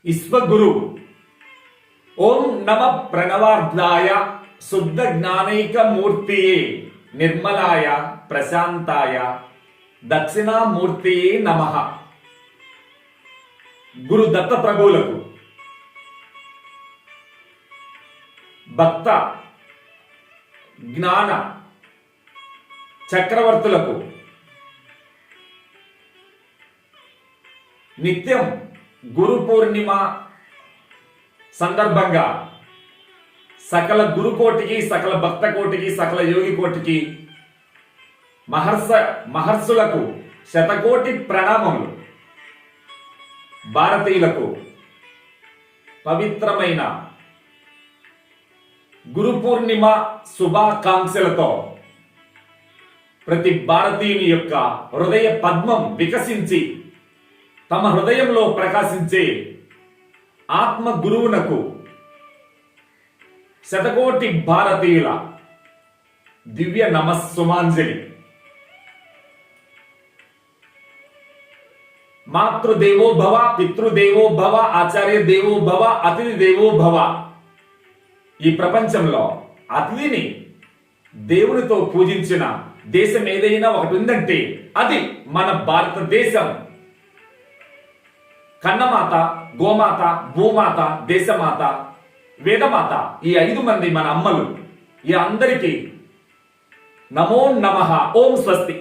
విశ్వగురు ఓం నమ ప్రణవార్ధాయ శుద్ధ జ్ఞానైక మూర్తియే నిర్మలాయ ప్రశాంతాయ దక్షిణామూర్తియే నమః. గురు దత్త ప్రభువులకు భక్త జ్ఞాన చక్రవర్తులకు నిత్యం గురు పూర్ణిమ సందర్భంగా సకల గురుకోటికి, సకల భక్త కోటికి, సకల యోగి కోటికి, మహర్షులకు శతకోటి ప్రణామములు. భారతీయులకు పవిత్రమైన గురు పూర్ణిమ శుభాకాంక్షలతో ప్రతి భారతీయుని యొక్క హృదయ పద్మం వికసించి తమ హృదయంలో ప్రకాశించే ఆత్మ గురువునకు శతకోటి భారతీయుల దివ్య నమస్సుమాంజలి. మాతృదేవో భవ, పితృదేవో భవ, ఆచార్య దేవో భవ, అతిథి దేవో భవ. ఈ ప్రపంచంలో అతిథిని దేవునితో పూజించిన దేశం ఏదైనా ఒకటి ఉందంటే అది మన భారతదేశం. కన్నమాత, గోమాత, భూమాత, దేశమాత, వేదమాత, ఈ 5 మంది మన అమ్మలు. ఈ అందరికీ నమో నమః. ఓం స్వస్తి.